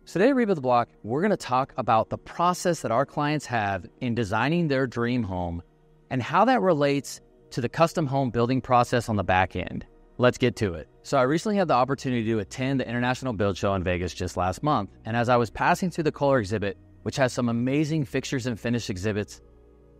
So today at Rebuild the Block, we're going to talk about the process that our clients have in designing their dream home and how that relates to the custom home building process on the back end. Let's get to it. So I recently had the opportunity to attend the International Build Show in Vegas just last month. And as I was passing through the Kohler exhibit, which has some amazing fixtures and finish exhibits,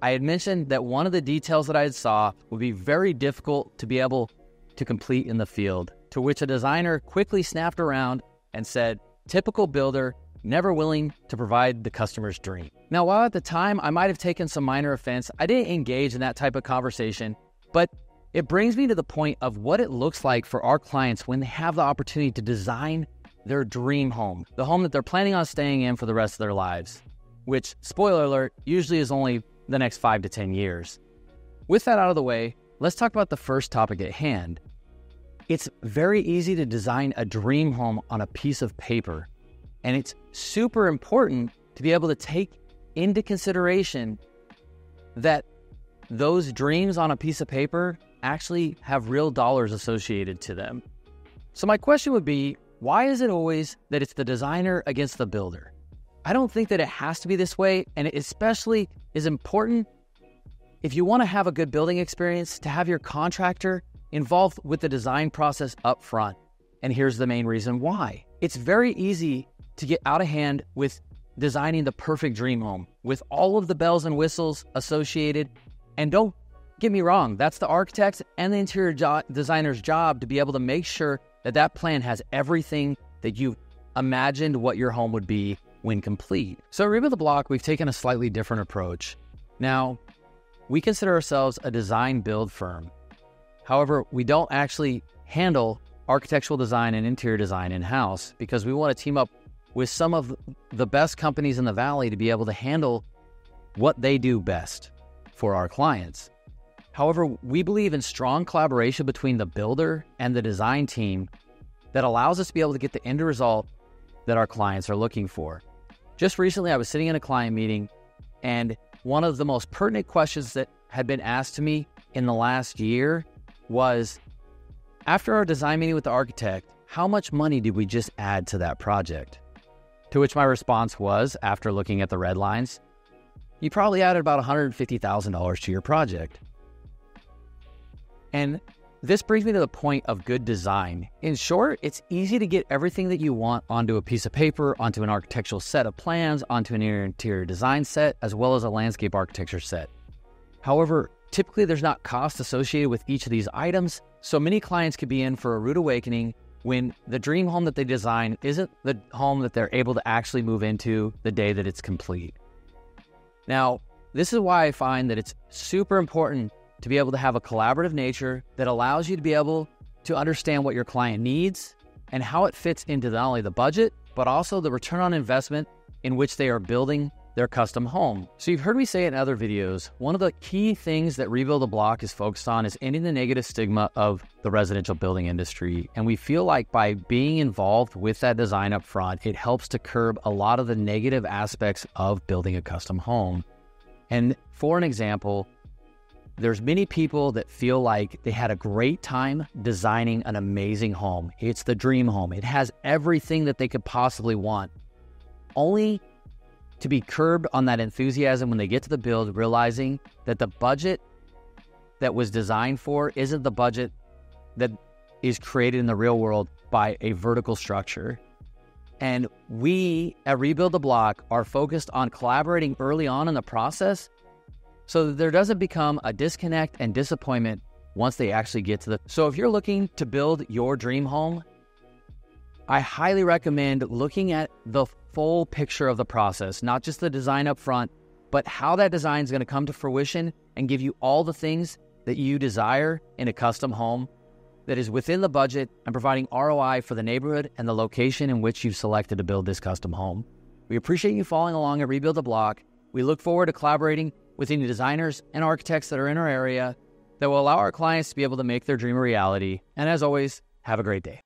I had mentioned that one of the details that I saw would be very difficult to be able to complete in the field, to which a designer quickly snapped around and said, "Typical builder, never willing to provide the customer's dream." Now, while at the time I might have taken some minor offense, I didn't engage in that type of conversation, but it brings me to the point of what it looks like for our clients when they have the opportunity to design their dream home, the home that they're planning on staying in for the rest of their lives, which, spoiler alert, usually is only the next 5 to 10 years. With that out of the way, let's talk about the first topic at hand. It's very easy to design a dream home on a piece of paper, and it's super important to be able to take into consideration that those dreams on a piece of paper actually have real dollars associated to them. So my question would be, why is it always that it's the designer against the builder? I don't think that it has to be this way, and it especially is important if you want to have a good building experience to have your contractor involved with the design process up front. And here's the main reason why. It's very easy to get out of hand with designing the perfect dream home with all of the bells and whistles associated. And don't get me wrong, that's the architect's and the interior designer's job to be able to make sure that that plan has everything that you imagined what your home would be when complete. So at Rebuild the Block, we've taken a slightly different approach. Now, we consider ourselves a design build firm. However, we don't actually handle architectural design and interior design in-house because we want to team up with some of the best companies in the Valley to be able to handle what they do best for our clients. However, we believe in strong collaboration between the builder and the design team that allows us to be able to get the end result that our clients are looking for. Just recently, I was sitting in a client meeting, and one of the most pertinent questions that had been asked to me in the last year was, after our design meeting with the architect, how much money did we just add to that project? To which my response was, after looking at the red lines, you probably added about $150,000 to your project. And this brings me to the point of good design. In short, it's easy to get everything that you want onto a piece of paper, onto an architectural set of plans, onto an interior design set, as well as a landscape architecture set. However, typically there's not cost associated with each of these items, so many clients could be in for a rude awakening when the dream home that they design isn't the home that they're able to actually move into the day that it's complete. Now, this is why I find that it's super important to be able to have a collaborative nature that allows you to be able to understand what your client needs and how it fits into not only the budget, but also the return on investment in which they are building their custom home. So you've heard me say in other videos, one of the key things that Rebuild the Block is focused on is ending the negative stigma of the residential building industry. And we feel like by being involved with that design up front, it helps to curb a lot of the negative aspects of building a custom home. And for an example, there's many people that feel like they had a great time designing an amazing home. It's the dream home. It has everything that they could possibly want, only to be curbed on that enthusiasm when they get to the build, realizing that the budget that was designed for isn't the budget that is created in the real world by a vertical structure. And we at Rebuild the Block are focused on collaborating early on in the process so that there doesn't become a disconnect and disappointment once they actually get to the... So if you're looking to build your dream home, I highly recommend looking at the full picture of the process, not just the design up front, but how that design is going to come to fruition and give you all the things that you desire in a custom home that is within the budget and providing ROI for the neighborhood and the location in which you've selected to build this custom home. We appreciate you following along at Rebuild the Block. We look forward to collaborating with any designers and architects that are in our area that will allow our clients to be able to make their dream a reality. And as always, have a great day.